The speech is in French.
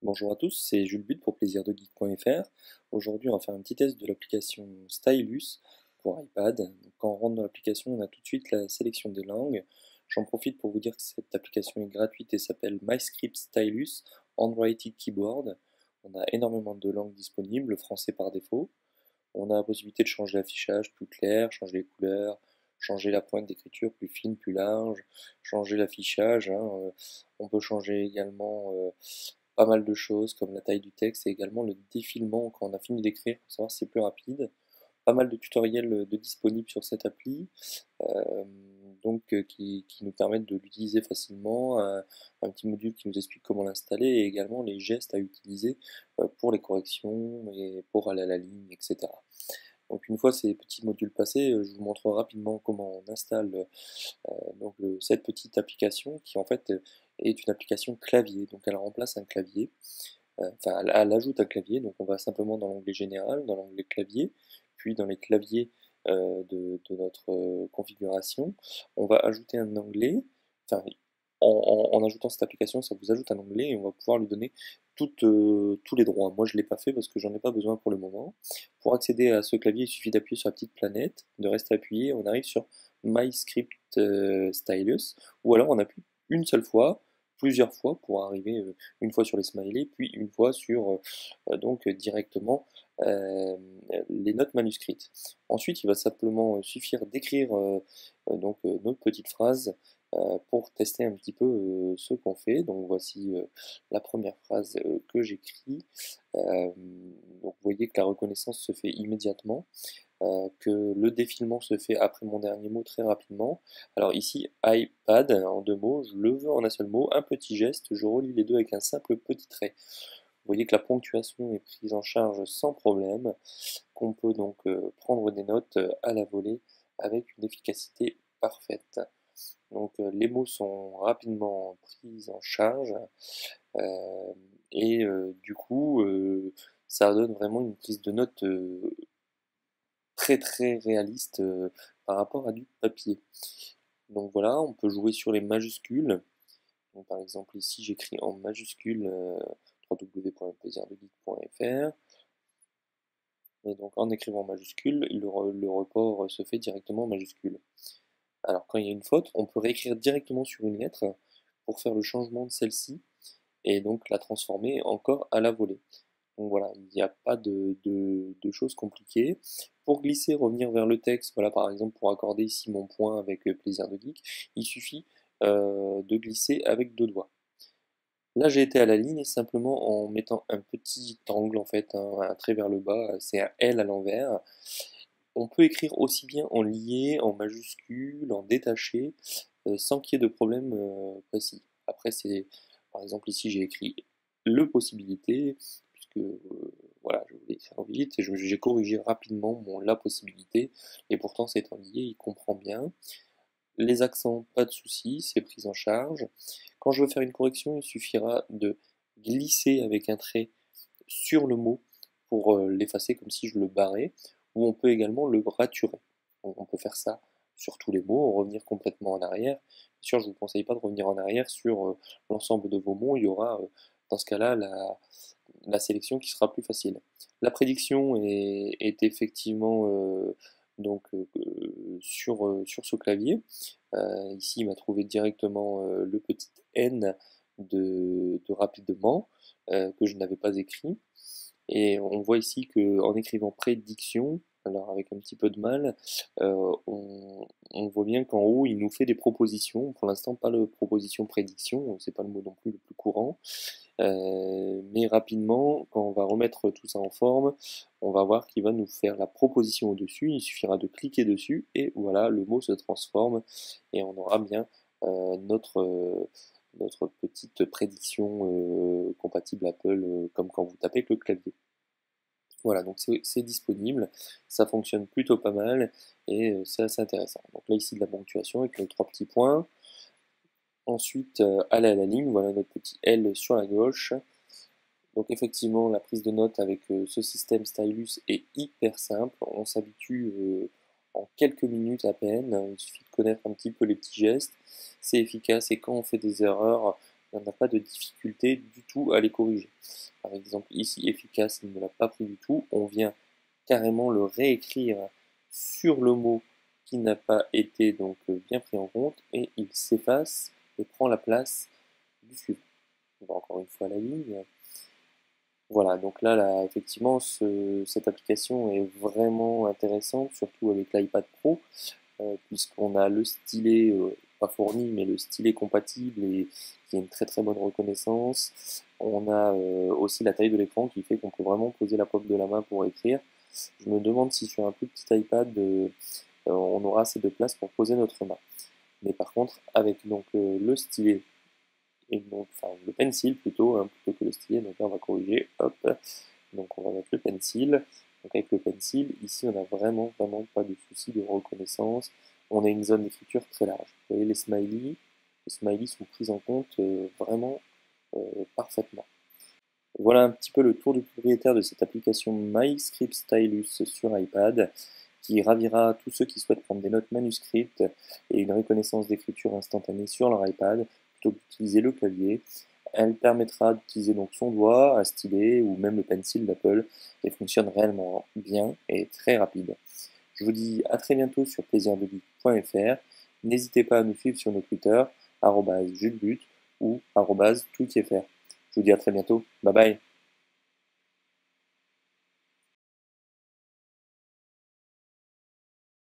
Bonjour à tous, c'est Jules But pour plaisirdegeek.fr. Aujourd'hui, on va faire un petit test de l'application Stylus pour iPad. Donc, quand on rentre dans l'application, on a tout de suite la sélection des langues. J'en profite pour vous dire que cette application est gratuite et s'appelle MyScript Stylus Handwriting Keyboard. On a énormément de langues disponibles, le français par défaut. On a la possibilité de changer l'affichage plus clair, changer les couleurs, changer la pointe d'écriture plus fine, plus large, changer l'affichage, on peut changer également pas mal de choses comme la taille du texte et également le défilement quand on a fini d'écrire pour savoir si c'est plus rapide. Pas mal de tutoriels de disponibles sur cette appli, euh, qui nous permettent de l'utiliser facilement, un petit module qui nous explique comment l'installer et également les gestes à utiliser pour les corrections et pour aller à la ligne, etc. Donc une fois ces petits modules passés, je vous montre rapidement comment on installe cette petite application qui en fait est une application clavier. Donc elle remplace un clavier, elle ajoute un clavier, donc on va simplement dans l'onglet général, dans l'onglet clavier, puis dans les claviers de notre configuration, on va ajouter un onglet, enfin en ajoutant cette application, ça vous ajoute un onglet et on va pouvoir lui donner tous les droits. Moi je ne l'ai pas fait parce que j'en ai pas besoin pour le moment. Pour accéder à ce clavier, il suffit d'appuyer sur la petite planète, de rester appuyé, on arrive sur My Script Stylus, ou alors on appuie une seule fois, plusieurs fois pour arriver une fois sur les smileys, puis une fois sur directement euh, les notes manuscrites. Ensuite, il va simplement suffire d'écrire notre petite phrase pour tester un petit peu ce qu'on fait. Donc voici la première phrase que j'écris. Donc vous voyez que la reconnaissance se fait immédiatement, que le défilement se fait après mon dernier mot très rapidement. Alors ici, iPad, en deux mots, je le veux en un seul mot, un petit geste, je relie les deux avec un simple petit trait. Vous voyez que la ponctuation est prise en charge sans problème, qu'on peut donc prendre des notes à la volée avec une efficacité parfaite. Donc les mots sont rapidement pris en charge euh, du coup ça donne vraiment une prise de notes très très réaliste par rapport à du papier. Donc voilà, on peut jouer sur les majuscules. Donc, par exemple ici j'écris en majuscule www.plaisirdegeek.fr et donc en écrivant en majuscule, le report se fait directement en majuscule. Alors quand il y a une faute, on peut réécrire directement sur une lettre pour faire le changement de celle-ci et donc la transformer encore à la volée. Donc voilà, il n'y a pas de choses compliquées. Pour glisser, revenir vers le texte, voilà par exemple pour accorder ici mon point avec Plaisir de Geek, il suffit de glisser avec deux doigts. Là j'ai été à la ligne simplement en mettant un petit angle en fait, un trait vers le bas, c'est un L à l'envers. On peut écrire aussi bien en lié, en majuscule, en détaché, sans qu'il y ait de problème précis. Après, c'est, par exemple, ici j'ai écrit le possibilité, puisque voilà, je voulais faire vite, et j'ai corrigé rapidement mon la possibilité, et pourtant c'est en lié, il comprend bien. Les accents, pas de souci, c'est pris en charge. Quand je veux faire une correction, il suffira de glisser avec un trait sur le mot pour l'effacer comme si je le barrais, ou on peut également le raturer. Donc on peut faire ça sur tous les mots, revenir complètement en arrière. Bien sûr, je ne vous conseille pas de revenir en arrière sur l'ensemble de vos mots, il y aura dans ce cas-là la sélection qui sera plus facile. La prédiction est effectivement sur ce clavier. Ici, il m'a trouvé directement le petit N de rapidement que je n'avais pas écrit. Et on voit ici qu'en écrivant prédiction, alors avec un petit peu de mal, on voit bien qu'en haut, il nous fait des propositions. Pour l'instant, pas de proposition prédiction, c'est pas le mot non plus le plus courant. Mais rapidement, quand on va remettre tout ça en forme, on va voir qu'il va nous faire la proposition au-dessus. Il suffira de cliquer dessus et voilà, le mot se transforme et on aura bien notre petite prédiction compatible Apple, comme quand vous tapez avec le clavier. Voilà, donc c'est disponible, ça fonctionne plutôt pas mal et c'est assez intéressant. Donc là ici de la ponctuation avec nos trois petits points. Ensuite, aller à la ligne, voilà notre petit L sur la gauche. Donc effectivement, la prise de notes avec ce système Stylus est hyper simple. On s'habitue en quelques minutes à peine. Il suffit de connaître un petit peu les petits gestes. C'est efficace et quand on fait des erreurs, et on n'a pas de difficulté du tout à les corriger. Par exemple, ici, efficace, il ne l'a pas pris du tout. On vient carrément le réécrire sur le mot qui n'a pas été donc bien pris en compte et il s'efface et prend la place du suivant. On va encore une fois la ligne. Voilà, donc là effectivement, cette application est vraiment intéressante, surtout avec l'iPad Pro, puisqu'on a le stylet, pas fourni, mais le stylet compatible et qui a une très très bonne reconnaissance. On a aussi la taille de l'écran qui fait qu'on peut vraiment poser la paume de la main pour écrire. Je me demande si sur un plus petit iPad, on aura assez de place pour poser notre main. Mais par contre, avec donc le stylet et donc, enfin le pencil plutôt, hein, plutôt que le stylet, donc là on va corriger, hop, donc on va mettre le pencil, donc avec le pencil, ici on n'a vraiment pas de souci de reconnaissance, on a une zone d'écriture très large, vous voyez les smileys sont pris en compte vraiment parfaitement. Voilà un petit peu le tour du propriétaire de cette application MyScript Stylus sur iPad, qui ravira tous ceux qui souhaitent prendre des notes manuscrites et une reconnaissance d'écriture instantanée sur leur iPad, plutôt que d'utiliser le clavier. Elle permettra d'utiliser donc son doigt, un stylet ou même le pencil d'Apple et fonctionne réellement bien et très rapide. Je vous dis à très bientôt sur plaisirdegeek.fr. N'hésitez pas à nous suivre sur nos Twitter, @julebut ou @tweetfr. Je vous dis à très bientôt. Bye bye.